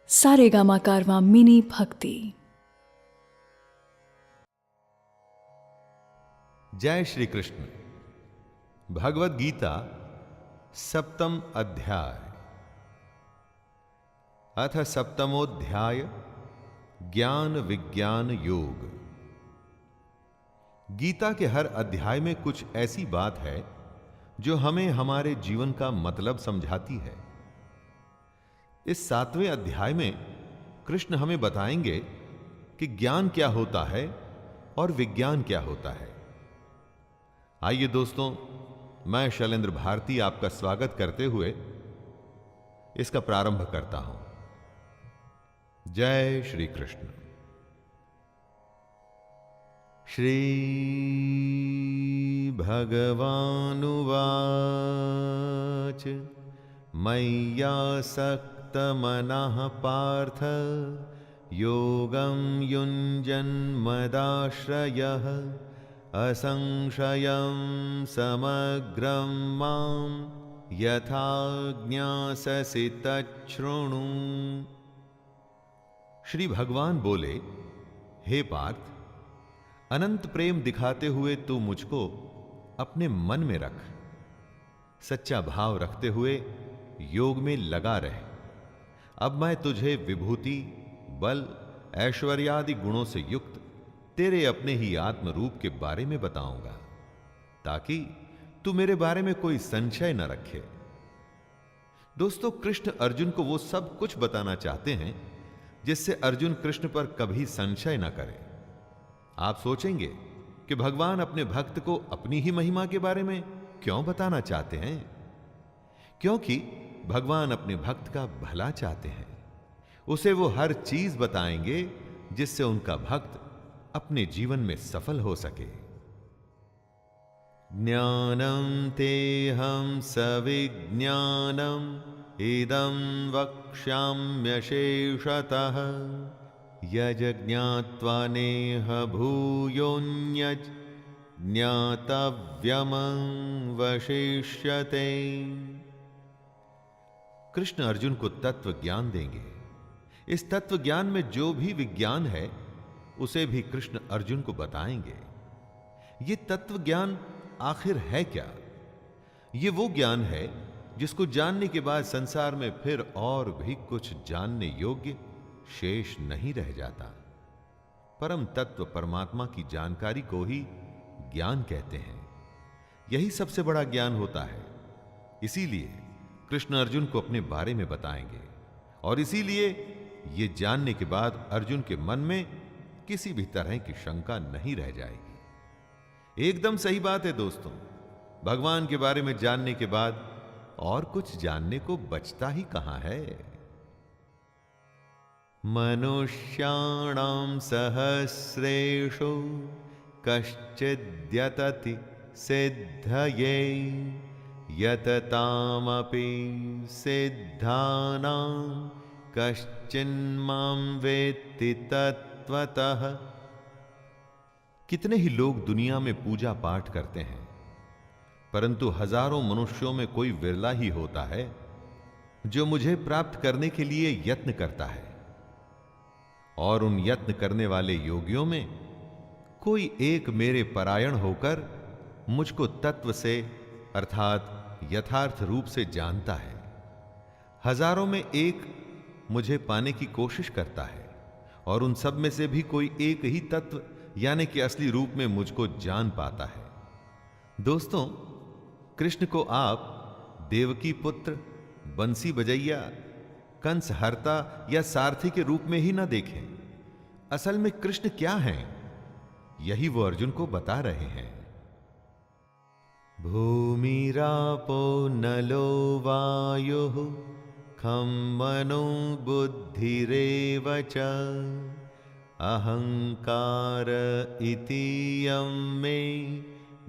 सारेगामा कारवां mini भक्ति। जय श्री कृष्ण। भगवद गीता सप्तम अध्याय। अथ सप्तमोध्याय ज्ञान विज्ञान योग। गीता के हर अध्याय में कुछ ऐसी बात है जो हमें हमारे जीवन का मतलब समझाती है। इस 7वें अध्याय में कृष्ण हमें बताएंगे कि ज्ञान क्या होता है और विज्ञान क्या होता है। आइए दोस्तों, मैं शैलेंद्र भारती आपका स्वागत करते हुए इसका प्रारंभ करता हूं। जय श्री कृष्ण। श्री भगवानुवाच मय्यासक्तमनः पार्थ योगं युञ्जन्मदाश्रयः असंशयं समग्रं मां यथा ज्ञास्यसि तच्छृणु। श्री भगवान बोले, हे पार्थ, अनंत प्रेम दिखाते हुए तू मुझको अपने मन में रख। सच्चा भाव रखते हुए योग में लगा रहे। अब मैं तुझे विभूति, बल, ऐश्वर्यादि गुणों से युक्त तेरे अपने ही आत्म रूप के बारे में बताऊंगा, ताकि तू मेरे बारे में कोई संशय न रखे। दोस्तों, कृष्ण अर्जुन को वो सब कुछ बताना चाहते हैं जिससे अर्जुन कृष्ण पर कभी संशय न करे। आप सोचेंगे कि भगवान अपने भक्त को अपनी ही महिमा के बारे में क्यों बताना चाहते हैं? क्योंकि भगवान अपने भक्त का भला चाहते हैं। उसे वो हर चीज बताएंगे जिससे उनका भक्त अपने जीवन में सफल हो सके। ज्ञानं तेहं सविज्ञानम् इदं वक्ष्याम्यशेषतः यज्ञात्वा नेह भूयोऽन्यत् ज्ञातव्यमवशिष्यते। कृष्ण अर्जुन को तत्व ज्ञान देंगे। इस तत्व ज्ञान में जो भी विज्ञान है उसे भी कृष्ण अर्जुन को बताएंगे। ये तत्व ज्ञान आखिर है क्या? ये वो ज्ञान है जिसको जानने के बाद संसार में फिर और भी कुछ जानने योग्य शेष नहीं रह जाता। परम तत्व परमात्मा की जानकारी को ही ज्ञान कहते हैं। यही सबसे बड़ा ज्ञान होता है। इसीलिए कृष्ण अर्जुन को अपने बारे में बताएंगे, और इसीलिए ये जानने के बाद अर्जुन के मन में किसी भी तरह की शंका नहीं रह जाएगी। एकदम सही बात है दोस्तों। भगवान के बारे में जानने के बाद और कुछ जानने को बचता ही कहां है। मनुष्याणां सहस्रेषु कश्चिद्यतति सिद्धये यततामपि सिद्धानां कश्चिन्मां वेत्ति तत्त्वतः। कितने ही लोग दुनिया में पूजा पाठ करते हैं, परंतु हजारों मनुष्यों में कोई विरला ही होता है जो मुझे प्राप्त करने के लिए यत्न करता है। और उन यत्न करने वाले योगियों में कोई एक मेरे परायण होकर मुझको तत्व से अर्थात यथार्थ रूप से जानता है। हजारों में एक मुझे पाने की कोशिश करता है, और उन सब में से भी कोई एक ही तत्व यानी कि असली रूप में मुझको जान पाता है। दोस्तों, कृष्ण को आप देवकी पुत्र, बंसी बजैया, कंस हरता या सारथी के रूप में ही ना देखें। असल में कृष्ण क्या हैं, यही वो अर्जुन को बता रहे हैं। भूमिरापो नलो वायुः खं मनो बुद्धिरेव च अहंकार इतीयं मे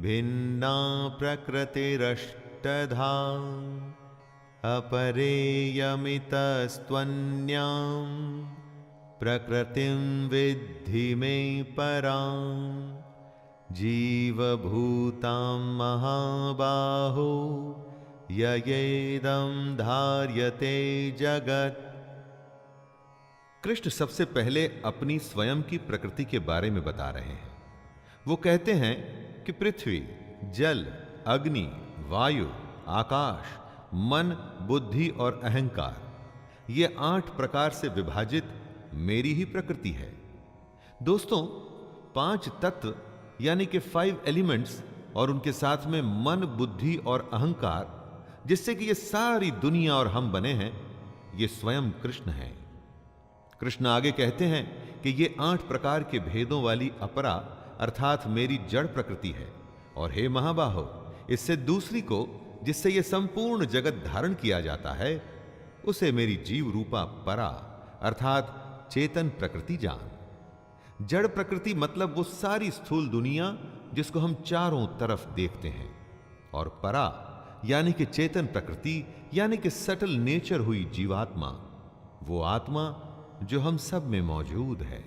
भिन्ना प्रकृतिरष्टधा अपरेयमितस्त्वन्यां प्रकृतिं विद्धि मे परां जीवभूतां महाबाहो ययेदं धार्यते जगत्। कृष्ण सबसे पहले अपनी स्वयं की प्रकृति के बारे में बता रहे हैं। वो कहते हैं कि पृथ्वी, जल, अग्नि, वायु, आकाश, मन, बुद्धि और अहंकार, ये 8 प्रकार से विभाजित मेरी ही प्रकृति है। दोस्तों, 5 तत्व यानी कि 5 एलिमेंट्स और उनके साथ में मन, बुद्धि और अहंकार, जिससे कि ये सारी दुनिया और हम बने हैं, ये स्वयं कृष्ण हैं। कृष्ण आगे कहते हैं कि ये 8 प्रकार के भेदों वाली अपरा अर्थात मेरी जड़ प्रकृति है। और हे महाबाहो, इससे दूसरी को, जिससे ये संपूर्ण जगत धारण किया जाता है, उसे मेरी जीव रूपा परा अर्थात चेतन प्रकृति जान। जड़ प्रकृति मतलब वो सारी स्थूल दुनिया जिसको हम चारों तरफ देखते हैं, और परा यानी कि चेतन प्रकृति यानी कि सटल नेचर हुई जीवात्मा, वो आत्मा जो हम सब में मौजूद है।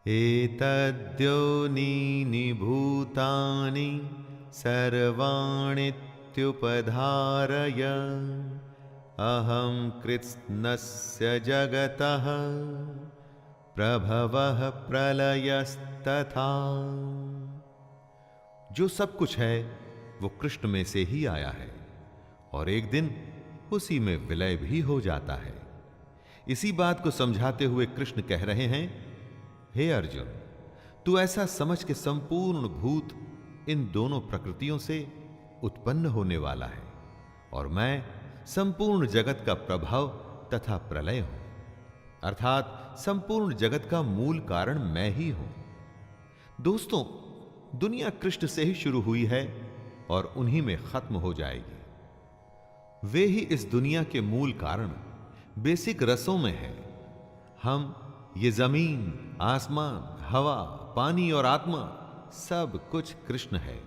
एतद्योनीनि भूतानि सर्वाणीत्युपधारय अहं कृत्स्नस्य जगतः प्रभवः प्रलयस्तथा। जो सब कुछ है वो कृष्ण में से ही आया है और एक दिन उसी में विलय भी हो जाता है। इसी बात को समझाते हुए कृष्ण कह रहे हैं, हे अर्जुन, तू ऐसा समझ के संपूर्ण भूत इन दोनों प्रकृतियों से उत्पन्न होने वाला है और मैं संपूर्ण जगत का प्रभाव तथा प्रलय हूं, अर्थात संपूर्ण जगत का मूल कारण मैं ही हूं। दोस्तों, दुनिया कृष्ण से ही शुरू हुई है और उन्हीं में खत्म हो जाएगी। वे ही इस दुनिया के मूल कारण बेसिक रसों में है। हम, ये जमीन, आसमान, हवा, पानी और आत्मा, सब कुछ कृष्ण है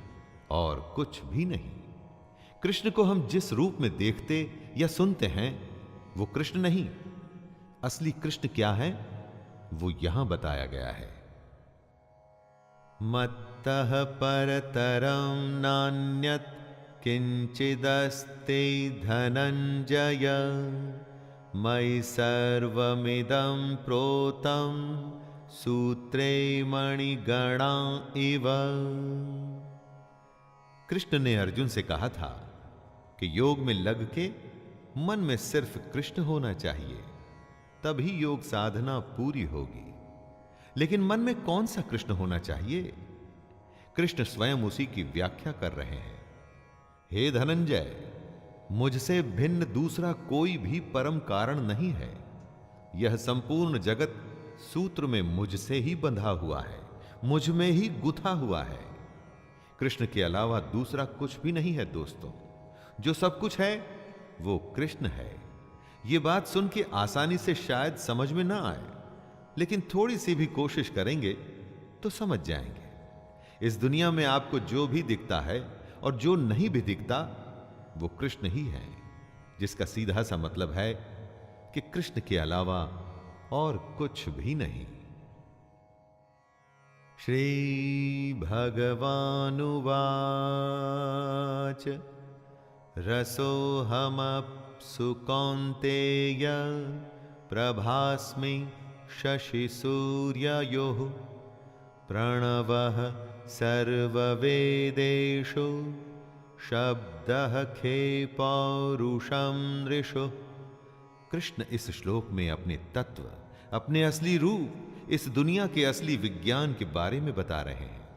और कुछ भी नहीं। कृष्ण को हम जिस रूप में देखते या सुनते हैं वो कृष्ण नहीं। असली कृष्ण क्या है वो यहां बताया गया है। मत्तः परतरं नान्यत् किंचिदस्ति धनंजय मयि सर्वमिदं प्रोतं सूत्रे मणिगणा इव। कृष्ण ने अर्जुन से कहा था कि योग में लग के मन में सिर्फ कृष्ण होना चाहिए, तभी योग साधना पूरी होगी। लेकिन मन में कौन सा कृष्ण होना चाहिए? कृष्ण स्वयं उसी की व्याख्या कर रहे हैं। हे धनंजय, मुझसे भिन्न दूसरा कोई भी परम कारण नहीं है। यह संपूर्ण जगत सूत्र में मुझसे ही बंधा हुआ है, मुझ में ही गुथा हुआ है। कृष्ण के अलावा दूसरा कुछ भी नहीं है। दोस्तों, जो सब कुछ है वो कृष्ण है। ये बात सुन के आसानी से शायद समझ में ना आए, लेकिन थोड़ी सी भी कोशिश करेंगे तो समझ जाएंगे। इस दुनिया में आपको जो भी दिखता है और जो नहीं भी दिखता वो कृष्ण ही है, जिसका सीधा सा मतलब है कि कृष्ण के अलावा और कुछ भी नहीं। श्री भगवानुवाच रसोऽहमप्सु कौन्तेय प्रभास्मि शशिसूर्ययोः प्रणवः सर्ववेदेषु शब्दः खे पौरुषं नृषु। कृष्ण इस श्लोक में अपने तत्व, अपने असली रूप, इस दुनिया के असली विज्ञान के बारे में बता रहे हैं।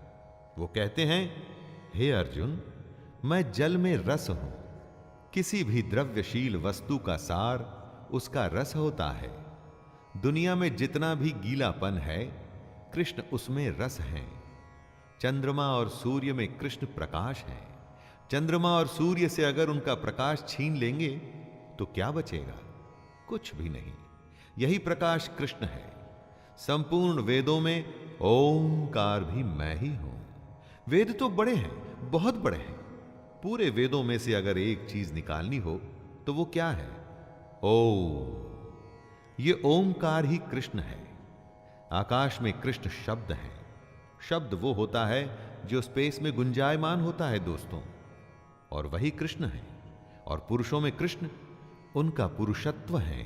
वो कहते हैं, हे अर्जुन, मैं जल में रस हूं। किसी भी द्रव्यशील वस्तु का सार उसका रस होता है। दुनिया में जितना भी गीलापन है, कृष्ण उसमें रस है। चंद्रमा और सूर्य में कृष्ण प्रकाश है। चंद्रमा और सूर्य से अगर उनका प्रकाश छीन लेंगे तो क्या बचेगा? कुछ भी नहीं। यही प्रकाश कृष्ण है। संपूर्ण वेदों में ओंकार भी मैं ही हूं। वेद तो बड़े हैं, बहुत बड़े हैं। पूरे वेदों में से अगर एक चीज निकालनी हो तो वो क्या है? ओम। ये ओंकार ही कृष्ण है। आकाश में कृष्ण शब्द है। शब्द वो होता है जो स्पेस में गुंजायमान होता है दोस्तों, और वही कृष्ण है। और पुरुषों में कृष्ण उनका पुरुषत्व है।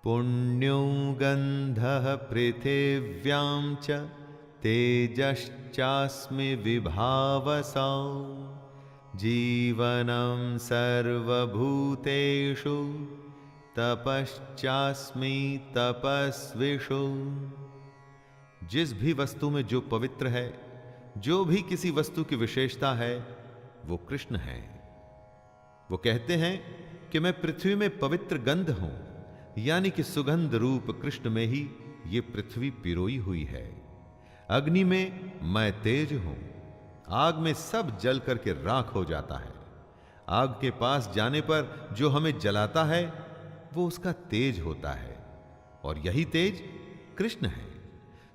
पुण्यो गंधः पृथिव्यां च तेजश्चास्मि विभावसौ जीवनं सर्वभूतेषु तपश्चास्मि तपस्विषु। जिस भी वस्तु में जो पवित्र है, जो भी किसी वस्तु की विशेषता है, वो कृष्ण है। वो कहते हैं कि मैं पृथ्वी में पवित्र गंध हूं, यानी कि सुगंध रूप कृष्ण में ही ये पृथ्वी पिरोई हुई है। अग्नि में मैं तेज हूं, आग में सब जल करके राख हो जाता है। आग के पास जाने पर जो हमें जलाता है वो उसका तेज होता है, और यही तेज कृष्ण है।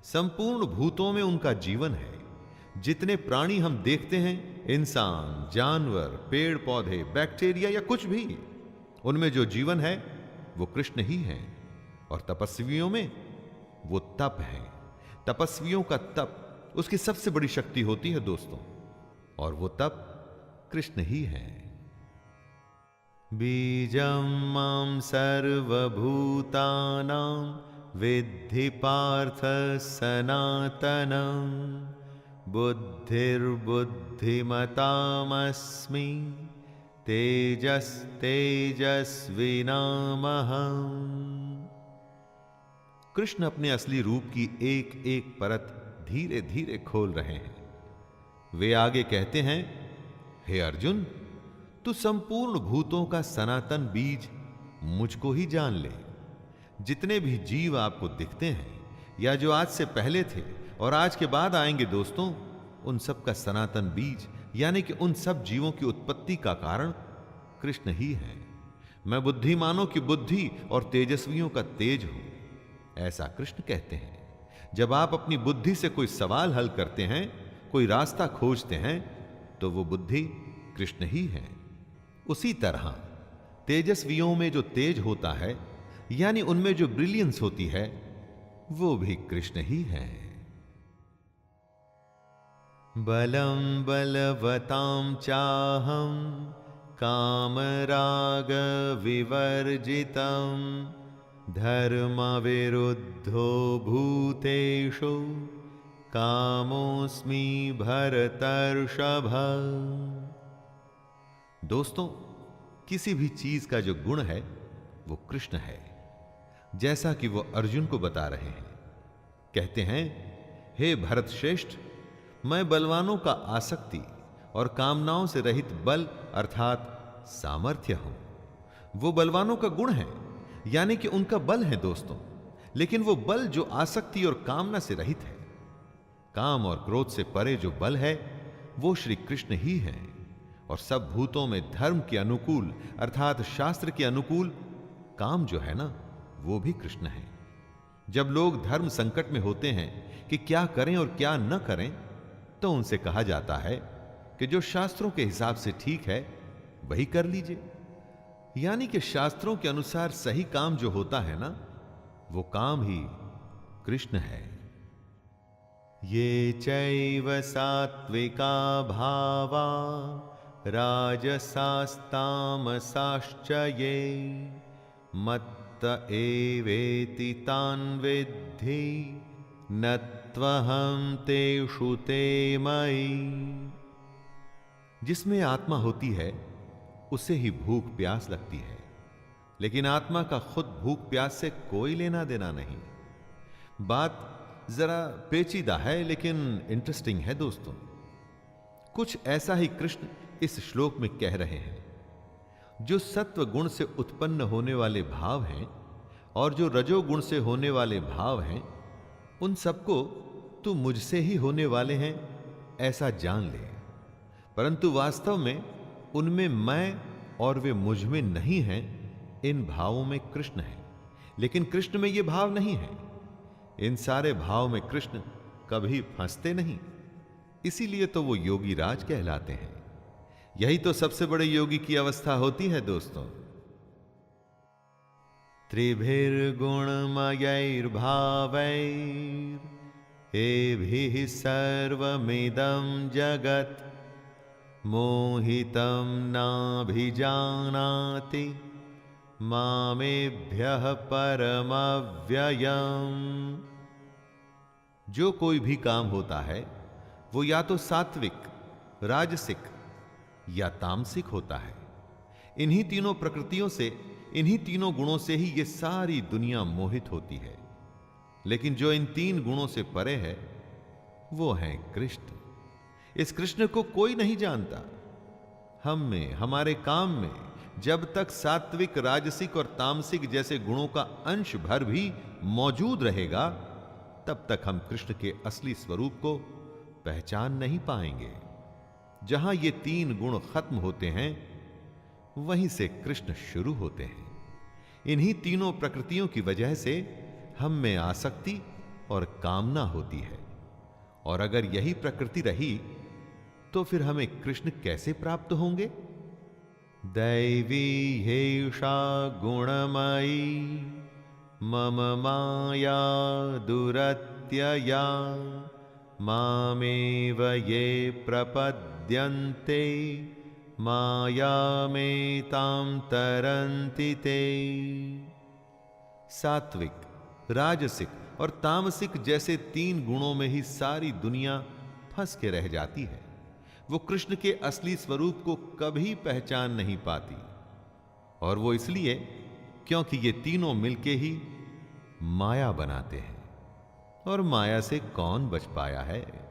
संपूर्ण भूतों में उनका जीवन है। जितने प्राणी हम देखते हैं, इंसान, जानवर, पेड़ पौधे, बैक्टीरिया या कुछ भी, उनमें जो जीवन है वो कृष्ण ही है। और तपस्वियों में वो तप है। तपस्वियों का तप उसकी सबसे बड़ी शक्ति होती है दोस्तों, और वो तप कृष्ण ही है। बीजं मां सर्वभूतानां विद्धि पार्थ सनातनं बुद्धिर्बुद्धिमतामस्मि तेजस्तेजस्विनामहम्। कृष्ण अपने असली रूप की एक एक परत धीरे धीरे खोल रहे हैं। वे आगे कहते हैं, हे अर्जुन, तू संपूर्ण भूतों का सनातन बीज मुझको ही जान ले। जितने भी जीव आपको दिखते हैं, या जो आज से पहले थे और आज के बाद आएंगे दोस्तों, उन सब का सनातन बीज यानी कि उन सब जीवों की उत्पत्ति का कारण कृष्ण ही है। मैं बुद्धिमानों की बुद्धि और तेजस्वियों का तेज हूं, ऐसा कृष्ण कहते हैं। जब आप अपनी बुद्धि से कोई सवाल हल करते हैं, कोई रास्ता खोजते हैं, तो वो बुद्धि कृष्ण ही है। उसी तरह तेजस्वियों में जो तेज होता है, यानी उनमें जो ब्रिलियंस होती है, वो भी कृष्ण ही है। बलं बलवतां चाहं कामराग विवर्जितं धर्मविरुद्धो भूतेषु कामोऽस्मि भरतर्षभ। दोस्तों, किसी भी चीज का जो गुण है वो कृष्ण है, जैसा कि वो अर्जुन को बता रहे हैं। कहते हैं, हे भरत श्रेष्ठ, मैं बलवानों का आसक्ति और कामनाओं से रहित बल अर्थात सामर्थ्य हूं। वो बलवानों का गुण है, यानी कि उनका बल है दोस्तों, लेकिन वो बल जो आसक्ति और कामना से रहित है। काम और क्रोध से परे जो बल है वो श्री कृष्ण ही है। और सब भूतों में धर्म के अनुकूल अर्थात शास्त्र के अनुकूल काम जो है ना, वो भी कृष्ण है। जब लोग धर्म संकट में होते हैं कि क्या करें और क्या न करें, तो उनसे कहा जाता है कि जो शास्त्रों के हिसाब से ठीक है वही कर लीजिए, यानी कि शास्त्रों के अनुसार सही काम जो होता है ना, वो काम ही कृष्ण है। ये चैव सात्विका भावा राजसास्तामसाश्च ये मत्त एवेति तान् विद्धि न त्वहं तेषु ते मयि। जिसमें आत्मा होती है उसे ही भूख प्यास लगती है, लेकिन आत्मा का खुद भूख प्यास से कोई लेना देना नहीं। बात जरा पेचीदा है लेकिन इंटरेस्टिंग है दोस्तों। कुछ ऐसा ही कृष्ण इस श्लोक में कह रहे हैं। जो सत्व गुण से उत्पन्न होने वाले भाव हैं और जो रजोगुण से होने वाले भाव हैं, उन सबको तू मुझसे ही होने वाले हैं ऐसा जान ले, परंतु वास्तव में उनमें मैं और वे मुझ में नहीं हैं। इन भावों में कृष्ण है, लेकिन कृष्ण में ये भाव नहीं है। इन सारे भाव में कृष्ण कभी फंसते नहीं, इसीलिए तो वो योगी राज कहलाते हैं। यही तो सबसे बड़े योगी की अवस्था होती है दोस्तों। त्रिभिर्गुणमयैर्भावैर् एभिः सर्वमिदं जगत् मोहितं नाभिजानाति मामेभ्यः परमव्ययम्। जो कोई भी काम होता है वो या तो सात्विक, राजसिक या तामसिक होता है। इन्हीं तीनों प्रकृतियों से, इन्हीं तीनों गुणों से ही ये सारी दुनिया मोहित होती है। लेकिन जो इन तीन गुणों से परे है वो है कृष्ण। इस कृष्ण को कोई नहीं जानता। हम में, हमारे काम में जब तक सात्विक, राजसिक और तामसिक जैसे गुणों का अंश भर भी मौजूद रहेगा, तब तक हम कृष्ण के असली स्वरूप को पहचान नहीं पाएंगे। जहां ये तीन गुण खत्म होते हैं, वहीं से कृष्ण शुरू होते हैं। इन्हीं तीनों प्रकृतियों की वजह से हम में आसक्ति और कामना होती है। और अगर यही प्रकृति रही तो फिर हमें कृष्ण कैसे प्राप्त होंगे? दैवी हेषा गुणमयी मम माया दुरत्यया मामेव ये प्रपद्यन्ते मायामेतां तरन्ति ते। सात्विक, राजसिक और तामसिक जैसे तीन गुणों में ही सारी दुनिया फंस के रह जाती है। वो कृष्ण के असली स्वरूप को कभी पहचान नहीं पाती। और वो इसलिए क्योंकि ये तीनों मिलके ही माया बनाते हैं। और माया से कौन बच पाया है?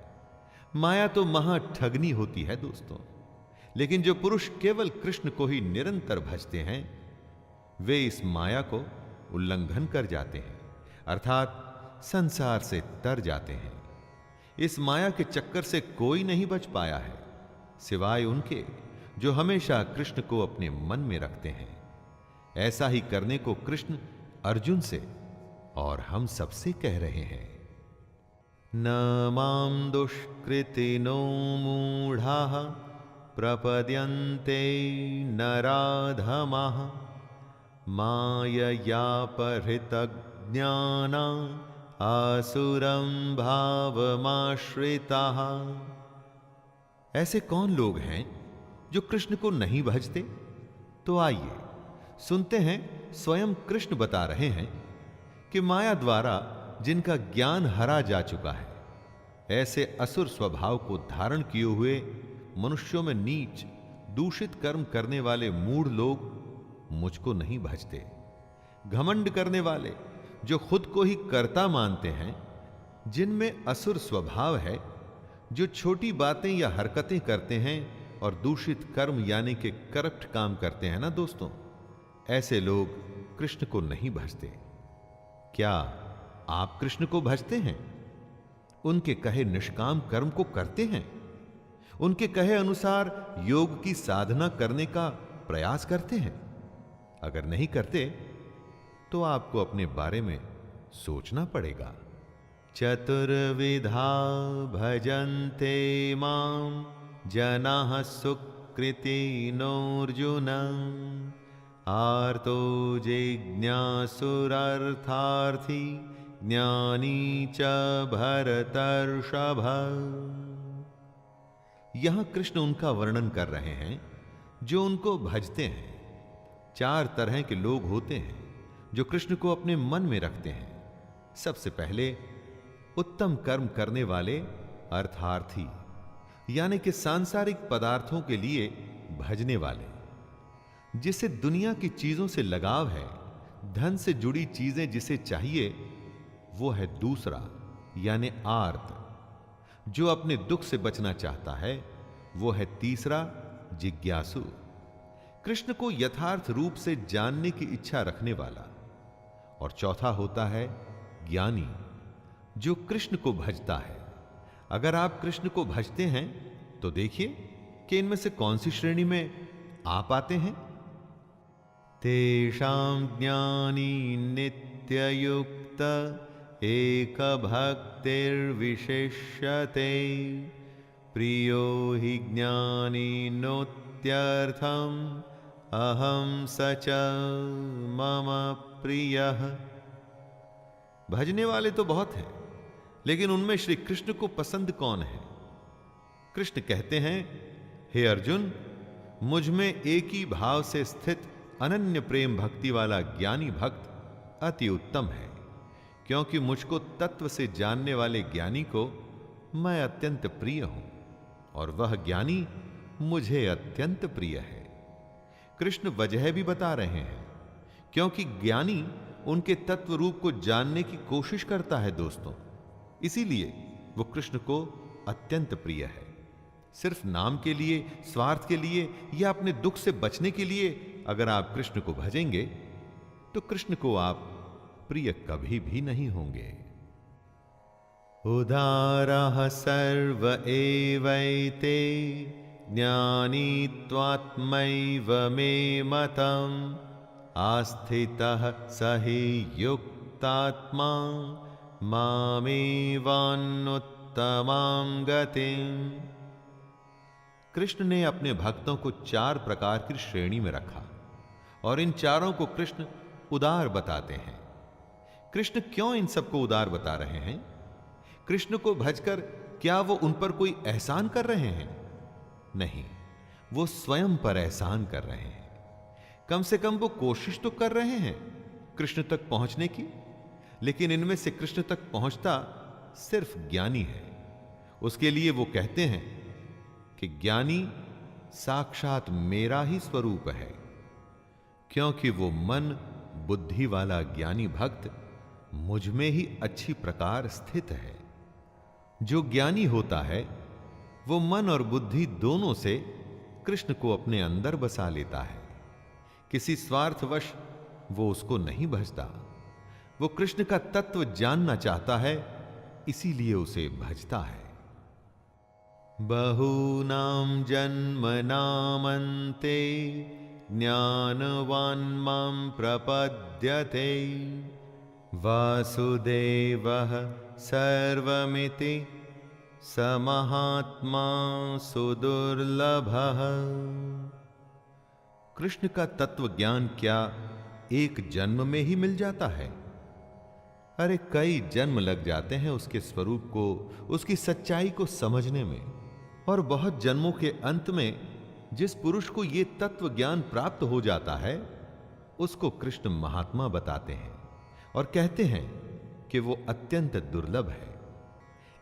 माया तो महा ठगनी होती है दोस्तों। लेकिन जो पुरुष केवल कृष्ण को ही निरंतर भजते हैं, वे इस माया को उल्लंघन कर जाते हैं, अर्थात संसार से तर जाते हैं। इस माया के चक्कर से कोई नहीं बच पाया है, सिवाय उनके जो हमेशा कृष्ण को अपने मन में रखते हैं। ऐसा ही करने को कृष्ण अर्जुन से और हम सबसे कह रहे हैं। न मां दुष्कृतिनो मूढ़ाः प्रपद्यन्ते नराधमाः माययापहृतज्ञाना आसुरं भावमाश्रिताः। ऐसे कौन लोग हैं जो कृष्ण को नहीं भजते? तो आइए सुनते हैं, स्वयं कृष्ण बता रहे हैं कि माया द्वारा जिनका ज्ञान हरा जा चुका है, ऐसे असुर स्वभाव को धारण किए हुए मनुष्यों में नीच, दूषित कर्म करने वाले मूढ़ लोग मुझको नहीं भजते। घमंड करने वाले, जो खुद को ही कर्ता मानते हैं, जिनमें असुर स्वभाव है, जो छोटी बातें या हरकतें करते हैं और दूषित कर्म यानी कि करप्ट काम करते हैं ना दोस्तों, ऐसे लोग कृष्ण को नहीं भजते। क्या आप कृष्ण को भजते हैं? उनके कहे निष्काम कर्म को करते हैं? उनके कहे अनुसार योग की साधना करने का प्रयास करते हैं? अगर नहीं करते तो आपको अपने बारे में सोचना पड़ेगा। चतुर्विधा भजन्ते मां जनाः सुकृतिनोऽर्जुन आर्तो जिज्ञासुरर्थार्थी ज्ञानी च भरतर्षभ। यहां कृष्ण उनका वर्णन कर रहे हैं जो उनको भजते हैं। चार तरह के लोग होते हैं जो कृष्ण को अपने मन में रखते हैं। सबसे पहले उत्तम कर्म करने वाले अर्थार्थी, यानी कि सांसारिक पदार्थों के लिए भजने वाले। जिसे दुनिया की चीजों से लगाव है, धन से जुड़ी चीजें जिसे चाहिए, वो है दूसरा यानी आर्त। जो अपने दुख से बचना चाहता है, वो है तीसरा जिज्ञासु, कृष्ण को यथार्थ रूप से जानने की इच्छा रखने वाला। और चौथा होता है ज्ञानी, जो कृष्ण को भजता है। अगर आप कृष्ण को भजते हैं तो देखिए कि इनमें से कौन सी श्रेणी में आप आते हैं। तेषां ज्ञानी नित्ययुक्त एक भक्तिर्विशिष्यते प्रियो हि ज्ञानी नोत्यर्थम अहम सच मम प्रियः। भजने वाले तो बहुत हैं, लेकिन उनमें श्री कृष्ण को पसंद कौन है? कृष्ण कहते हैं, हे अर्जुन, मुझ में एक ही भाव से स्थित अनन्य प्रेम भक्ति वाला ज्ञानी भक्त अति उत्तम है, क्योंकि मुझको तत्व से जानने वाले ज्ञानी को मैं अत्यंत प्रिय हूं और वह ज्ञानी मुझे अत्यंत प्रिय है। कृष्ण वजह भी बता रहे हैं, क्योंकि ज्ञानी उनके तत्व रूप को जानने की कोशिश करता है दोस्तों, इसीलिए वो कृष्ण को अत्यंत प्रिय है। सिर्फ नाम के लिए, स्वार्थ के लिए या अपने दुख से बचने के लिए अगर आप कृष्ण को भजेंगे तो कृष्ण को आप प्रिय कभी भी नहीं होंगे। उदारः सर्व एवैते ज्ञानी त्वात्मैव मे मतम् आस्थितः सहि युक्तात्मा मामेवान्नुत्तमां गतिम्। कृष्ण ने अपने भक्तों को 4 प्रकार की श्रेणी में रखा और इन चारों को कृष्ण उदार बताते हैं। कृष्ण क्यों इन सबको उदार बता रहे हैं? कृष्ण को भजकर क्या वो उन पर कोई एहसान कर रहे हैं? नहीं, वो स्वयं पर एहसान कर रहे हैं। कम से कम वो कोशिश तो कर रहे हैं कृष्ण तक पहुंचने की, लेकिन इनमें से कृष्ण तक पहुंचता सिर्फ ज्ञानी है। उसके लिए वो कहते हैं कि ज्ञानी साक्षात मेरा ही स्वरूप है, क्योंकि वो मन बुद्धि वाला ज्ञानी भक्त मुझ में ही अच्छी प्रकार स्थित है। जो ज्ञानी होता है वो मन और बुद्धि दोनों से कृष्ण को अपने अंदर बसा लेता है। किसी स्वार्थवश वो उसको नहीं भजता। वो कृष्ण का तत्व जानना चाहता है, इसीलिए उसे भजता है। बहूनां जन्मनामन्ते ज्ञानवान् मां प्रपद्यते वासुदेवः सर्वमिति स महात्मा सुदुर्लभः। कृष्ण का तत्व ज्ञान क्या एक जन्म में ही मिल जाता है? अरे कई जन्म लग जाते हैं उसके स्वरूप को, उसकी सच्चाई को समझने में, और बहुत जन्मों के अंत में जिस पुरुष को यह तत्व ज्ञान प्राप्त हो जाता है उसको कृष्ण महात्मा बताते हैं और कहते हैं कि वो अत्यंत दुर्लभ है।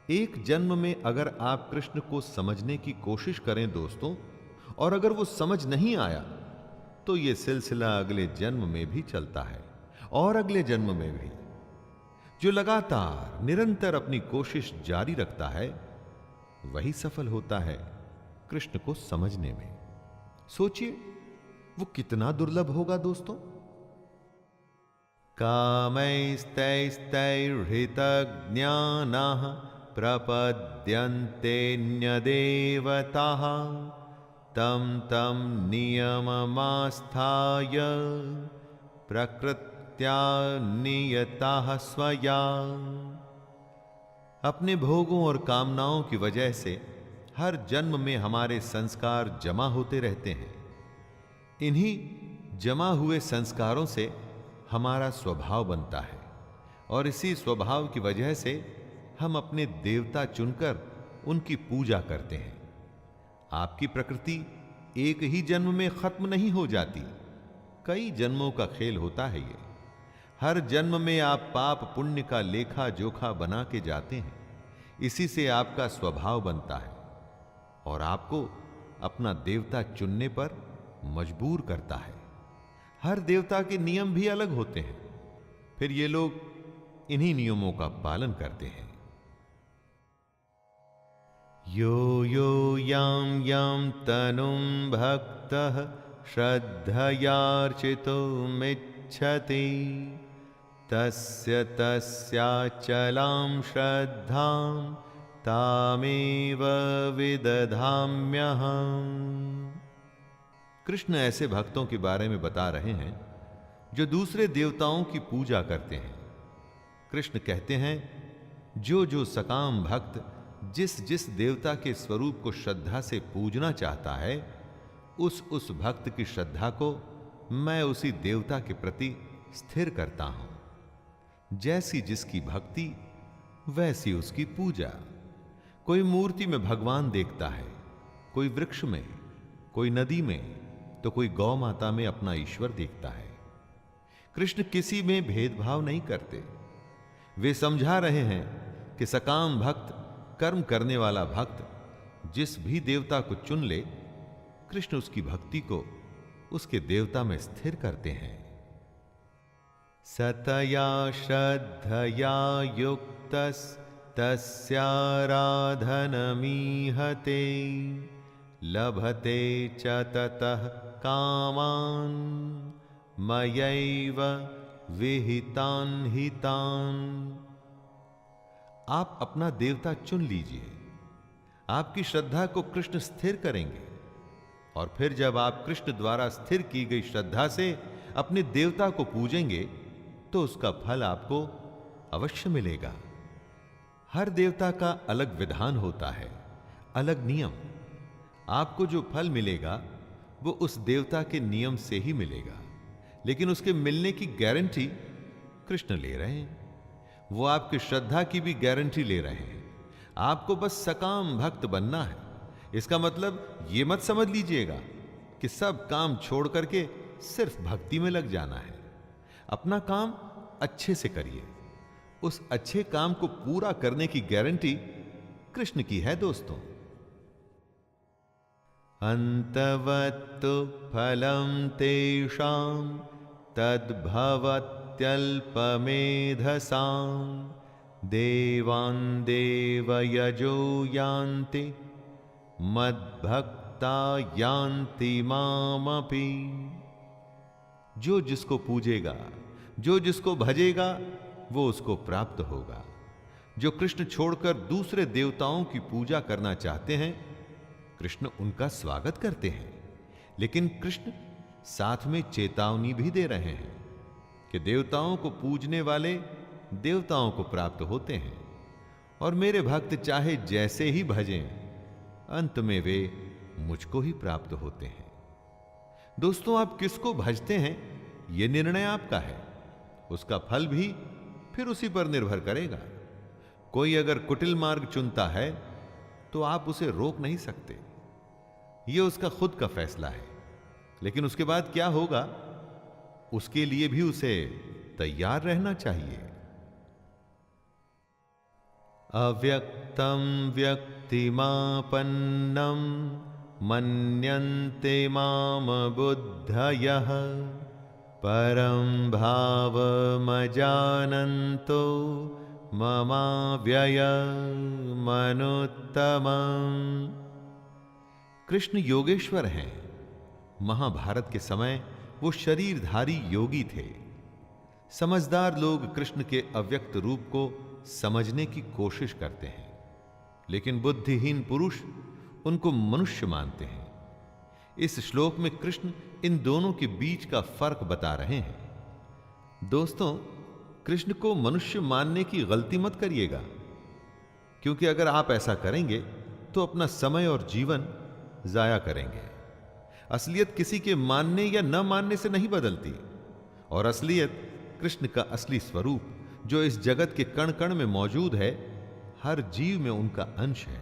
एक जन्म में अगर आप कृष्ण को समझने की कोशिश करें दोस्तों, और अगर वो समझ नहीं आया तो यह सिलसिला अगले जन्म में भी चलता है और अगले जन्म में भी। जो लगातार निरंतर अपनी कोशिश जारी रखता है वही सफल होता है कृष्ण को समझने में। सोचिए वो कितना दुर्लभ होगा दोस्तों। कामैस्तैस्तैर्हृतज्ञानाः प्रपद्यन्तेऽन्यदेवताः तं तं नियममास्थाय प्रकृत्या नियताः स्वया। अपने भोगों और कामनाओं की वजह से हर जन्म में हमारे संस्कार जमा होते रहते हैं। इन्हीं जमा हुए संस्कारों से हमारा स्वभाव बनता है और इसी स्वभाव की वजह से हम अपने देवता चुनकर उनकी पूजा करते हैं। आपकी प्रकृति एक ही जन्म में खत्म नहीं हो जाती, कई जन्मों का खेल होता है ये। हर जन्म में आप पाप पुण्य का लेखा जोखा बना के जाते हैं, इसी से आपका स्वभाव बनता है और आपको अपना देवता चुनने पर मजबूर करता है। हर देवता के नियम भी अलग होते हैं, फिर ये लोग इन्हीं नियमों का पालन करते हैं। यो यो यां यां तनुं भक्तः श्रद्धयार्चितुमिच्छति तस्य तस्याचलां श्रद्धां तामेव विदधाम्यहम्। कृष्ण ऐसे भक्तों के बारे में बता रहे हैं जो दूसरे देवताओं की पूजा करते हैं। कृष्ण कहते हैं जो जो सकाम भक्त जिस जिस देवता के स्वरूप को श्रद्धा से पूजना चाहता है, उस भक्त की श्रद्धा को मैं उसी देवता के प्रति स्थिर करता हूं। जैसी जिसकी भक्ति वैसी उसकी पूजा। कोई मूर्ति में भगवान देखता है, कोई वृक्ष में, कोई नदी में, तो तो कोई गौ माता में अपना ईश्वर देखता है। कृष्ण किसी में भेदभाव नहीं करते। वे समझा रहे हैं कि सकाम भक्त, कर्म करने वाला भक्त जिस भी देवता को चुन ले, कृष्ण उसकी भक्ति को उसके देवता में स्थिर करते हैं। सतया श्रद्धया युक्तस् तस्याराधनमीहते लभते च ततः कामान् मयैव विहितान् हितान्। आप अपना देवता चुन लीजिए। आपकी श्रद्धा को कृष्ण स्थिर करेंगे और फिर जब आप कृष्ण द्वारा स्थिर की गई श्रद्धा से अपने देवता को पूजेंगे तो उसका फल आपको अवश्य मिलेगा। हर देवता का अलग विधान होता है, अलग नियम। आपको जो फल मिलेगा वो उस देवता के नियम से ही मिलेगा, लेकिन उसके मिलने की गारंटी कृष्ण ले रहे हैं। वो आपकी श्रद्धा की भी गारंटी ले रहे हैं। आपको बस सकाम भक्त बनना है। इसका मतलब ये मत समझ लीजिएगा कि सब काम छोड़ करके सिर्फ भक्ति में लग जाना है। अपना काम अच्छे से करिए। उस अच्छे काम को पूरा करने की गारंटी कृष्ण की है दोस्तों। अंतवत्तु फलम तेषां तद्भवत्यल्पमेधसां देवान् देवयजो यान्ति मद्भक्ता यान्ति मामपि। जो जिसको पूजेगा, जो जिसको भजेगा, वो उसको प्राप्त होगा। जो कृष्ण छोड़कर दूसरे देवताओं की पूजा करना चाहते हैं, कृष्ण उनका स्वागत करते हैं, लेकिन कृष्ण साथ में चेतावनी भी दे रहे हैं कि देवताओं को पूजने वाले देवताओं को प्राप्त होते हैं और मेरे भक्त चाहे जैसे ही भजें, अंत में वे मुझको ही प्राप्त होते हैं। दोस्तों, आप किसको भजते हैं यह निर्णय आपका है। उसका फल भी फिर उसी पर निर्भर करेगा। कोई अगर कुटिल मार्ग चुनता है तो आप उसे रोक नहीं सकते। यह उसका खुद का फैसला है, लेकिन उसके बाद क्या होगा उसके लिए भी उसे तैयार रहना चाहिए। अव्यक्तम व्यक्तिमापन्नम मन्यन्ते माम बुद्धयः परं भावमजानन्तो ममाव्ययमनुत्तमम्। कृष्ण योगेश्वर हैं। महाभारत के समय वो शरीरधारी योगी थे। समझदार लोग कृष्ण के अव्यक्त रूप को समझने की कोशिश करते हैं, लेकिन बुद्धिहीन पुरुष उनको मनुष्य मानते हैं। इस श्लोक में कृष्ण इन दोनों के बीच का फर्क बता रहे हैं। दोस्तों, कृष्ण को मनुष्य मानने की गलती मत करिएगा, क्योंकि अगर आप ऐसा करेंगे तो अपना समय और जीवन जाया करेंगे। असलियत किसी के मानने या न मानने से नहीं बदलती, और असलियत कृष्ण का असली स्वरूप जो इस जगत के कण कण में मौजूद है, हर जीव में उनका अंश है।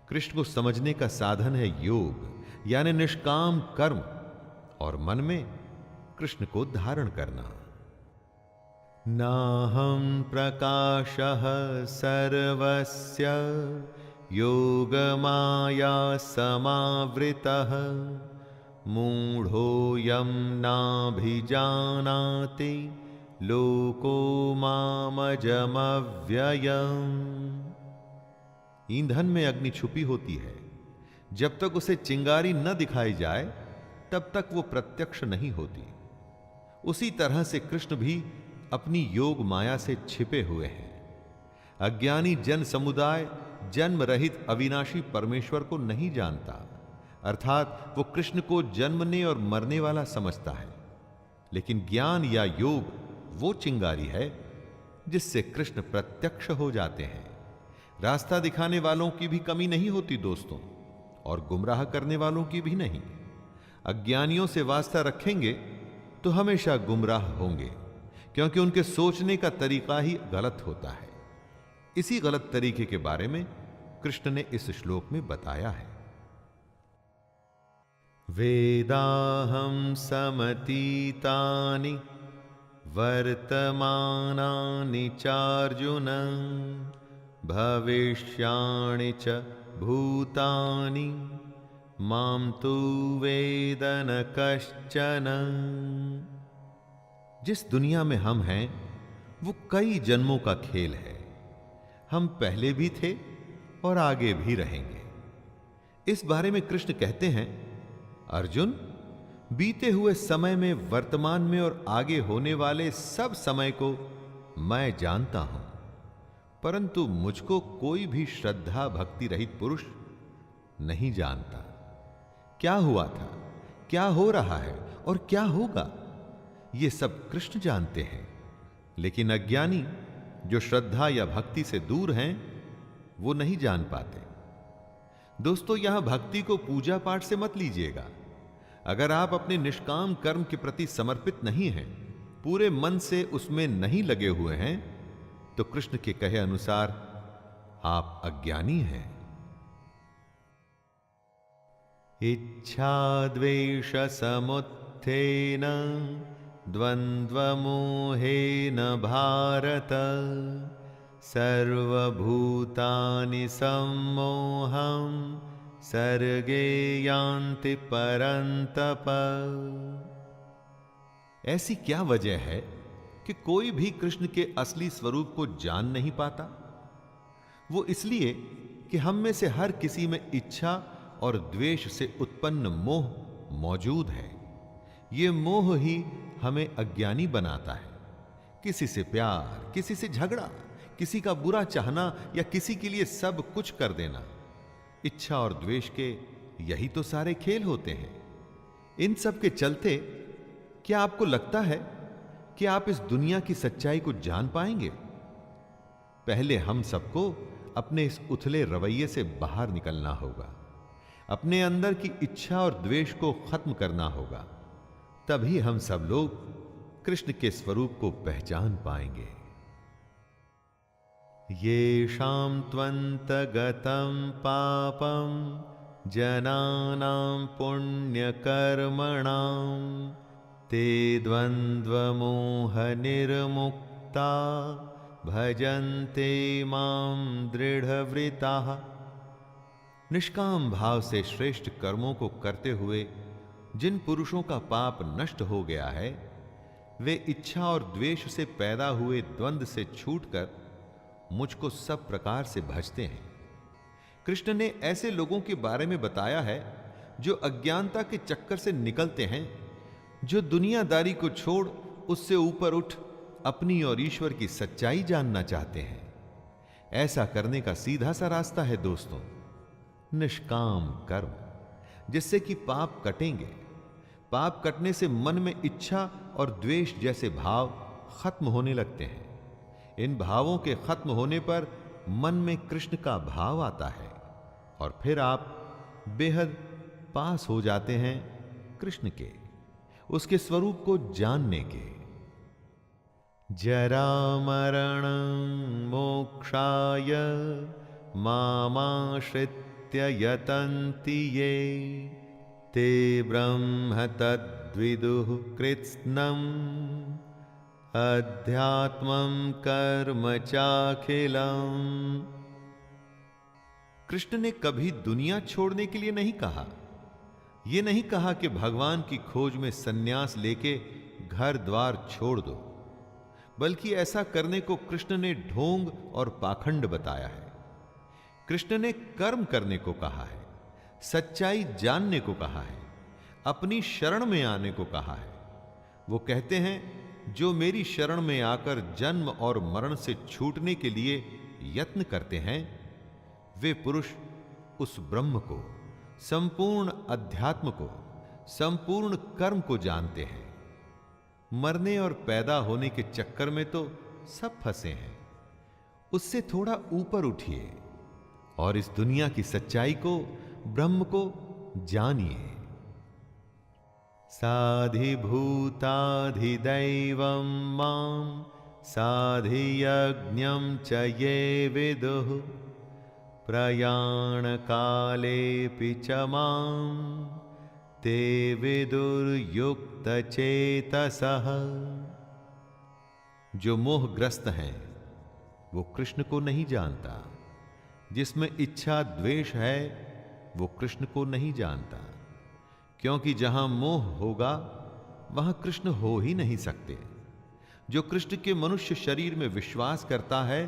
कृष्ण को समझने का साधन है योग, यानी निष्काम कर्म, और मन में कृष्ण को धारण करना। नाहं प्रकाशः सर्वस्य योगमाया समावृतः मूढ़ोऽयं नाभिजानाति लोको मामजमव्ययम्। ईंधन में अग्नि छुपी होती है। जब तक उसे चिंगारी न दिखाई जाए तब तक वो प्रत्यक्ष नहीं होती। उसी तरह से कृष्ण भी अपनी योग माया से छिपे हुए हैं। अज्ञानी जन समुदाय जन्म रहित अविनाशी परमेश्वर को नहीं जानता, अर्थात वो कृष्ण को जन्मने और मरने वाला समझता है। लेकिन ज्ञान या योग वो चिंगारी है जिससे कृष्ण प्रत्यक्ष हो जाते हैं। रास्ता दिखाने वालों की भी कमी नहीं होती दोस्तों, और गुमराह करने वालों की भी नहीं। अज्ञानियों से वास्ता रखेंगे तो हमेशा गुमराह होंगे, क्योंकि उनके सोचने का तरीका ही गलत होता है। इसी गलत तरीके के बारे में कृष्ण ने इस श्लोक में बताया है। वेदाहं समतीतानि वर्तमानानि चार्जुन भविष्याणि च भूतानि मां तु वेद न कश्चन। जिस दुनिया में हम हैं वो कई जन्मों का खेल है। हम पहले भी थे और आगे भी रहेंगे। इस बारे में कृष्ण कहते हैं, अर्जुन, बीते हुए समय में, वर्तमान में और आगे होने वाले सब समय को मैं जानता हूं, परंतु मुझको कोई भी श्रद्धा भक्ति रहित पुरुष नहीं जानता। क्या हुआ था, क्या हो रहा है और क्या होगा, ये सब कृष्ण जानते हैं। लेकिन अज्ञानी जो श्रद्धा या भक्ति से दूर हैं वो नहीं जान पाते। दोस्तों, यहां भक्ति को पूजा पाठ से मत लीजिएगा। अगर आप अपने निष्काम कर्म के प्रति समर्पित नहीं हैं, पूरे मन से उसमें नहीं लगे हुए हैं, तो कृष्ण के कहे अनुसार आप अज्ञानी हैं। इच्छा द्वेष समुत्थेन द्वंद्वमोहेन भारत सर्वभूतानि सम्मोहं सर्गे यान्ति परन्तप। ऐसी क्या वजह है कि कोई भी कृष्ण के असली स्वरूप को जान नहीं पाता? वो इसलिए कि हम में से हर किसी में इच्छा और द्वेष से उत्पन्न मोह मौजूद है। ये मोह ही हमें अज्ञानी बनाता है। किसी से प्यार, किसी से झगड़ा, किसी का बुरा चाहना या किसी के लिए सब कुछ कर देना, इच्छा और द्वेष के यही तो सारे खेल होते हैं। इन सब के चलते क्या आपको लगता है कि आप इस दुनिया की सच्चाई को जान पाएंगे? पहले हम सबको अपने इस उथले रवैये से बाहर निकलना होगा। अपने अंदर की इच्छा और द्वेष को खत्म करना होगा। तभी हम सब लोग कृष्ण के स्वरूप को पहचान पाएंगे। येषां त्वन्तगतं पापं जनानां पुण्यकर्मणां ते द्वन्द्वमोहनिर्मुक्ता भजन्ते मां दृढ़व्रताः। निष्काम भाव से श्रेष्ठ कर्मों को करते हुए जिन पुरुषों का पाप नष्ट हो गया है, वे इच्छा और द्वेष से पैदा हुए द्वंद्व से छूटकर मुझको सब प्रकार से भजते हैं। कृष्ण ने ऐसे लोगों के बारे में बताया है जो अज्ञानता के चक्कर से निकलते हैं, जो दुनियादारी को छोड़ उससे ऊपर उठ अपनी और ईश्वर की सच्चाई जानना चाहते हैं। ऐसा करने का सीधा सा रास्ता है दोस्तों, निष्काम कर्म, जिससे कि पाप कटेंगे। पाप कटने से मन में इच्छा और द्वेष जैसे भाव खत्म होने लगते हैं। इन भावों के खत्म होने पर मन में कृष्ण का भाव आता है और फिर आप बेहद पास हो जाते हैं कृष्ण के, उसके स्वरूप को जानने के। जरा मरण मोक्षाय मामाश्रित्य यतन्ति ये ते ब्रह्म तद्विदुः कृत्स्नम् अध्यात्मं कर्म चाखिलम्। कृष्ण ने कभी दुनिया छोड़ने के लिए नहीं कहा। यह नहीं कहा कि भगवान की खोज में सन्यास लेके घर द्वार छोड़ दो, बल्कि ऐसा करने को कृष्ण ने ढोंग और पाखंड बताया है। कृष्ण ने कर्म करने को कहा है, सच्चाई जानने को कहा है, अपनी शरण में आने को कहा है। वो कहते हैं, जो मेरी शरण में आकर जन्म और मरण से छूटने के लिए यत्न करते हैं, वे पुरुष उस ब्रह्म को, संपूर्ण अध्यात्म को, संपूर्ण कर्म को जानते हैं। मरने और पैदा होने के चक्कर में तो सब फंसे हैं। उससे थोड़ा ऊपर उठिए और इस दुनिया की सच्चाई को, ब्रह्म को जानिए। साधिभूताधिदैवं मां साधियज्ञं च ये विदुः प्रयाणकालेऽपि च मां ते विदुर्युक्त चेतसः। जो मोहग्रस्त हैं वो कृष्ण को नहीं जानता, जिसमें इच्छा द्वेष है वो कृष्ण को नहीं जानता, क्योंकि जहां मोह होगा वहां कृष्ण हो ही नहीं सकते। जो कृष्ण के मनुष्य शरीर में विश्वास करता है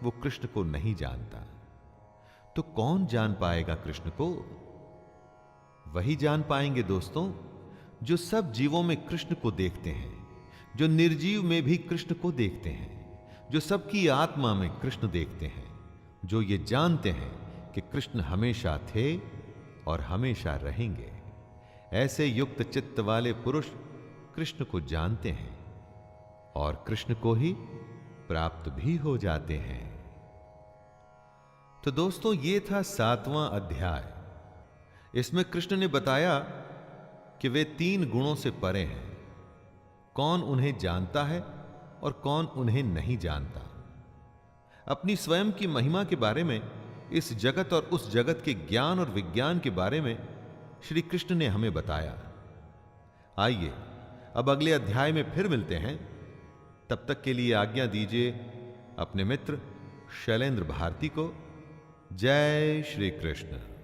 वो कृष्ण को नहीं जानता। तो कौन जान पाएगा कृष्ण को? वही जान पाएंगे दोस्तों जो सब जीवों में कृष्ण को देखते हैं, जो निर्जीव में भी कृष्ण को देखते हैं, जो सबकी आत्मा में कृष्ण देखते हैं, जो ये जानते हैं कि कृष्ण हमेशा थे और हमेशा रहेंगे। ऐसे युक्त चित्त वाले पुरुष कृष्ण को जानते हैं और कृष्ण को ही प्राप्त भी हो जाते हैं। तो दोस्तों ये था 7वां अध्याय। इसमें कृष्ण ने बताया कि वे 3 गुणों से परे हैं। कौन उन्हें जानता है और कौन उन्हें नहीं जानता। अपनी स्वयं की महिमा के बारे में, इस जगत और उस जगत के ज्ञान और विज्ञान के बारे में श्री कृष्ण ने हमें बताया। आइए अब अगले अध्याय में फिर मिलते हैं। तब तक के लिए आज्ञा दीजिए अपने मित्र शैलेंद्र भारती को। जय श्री कृष्ण।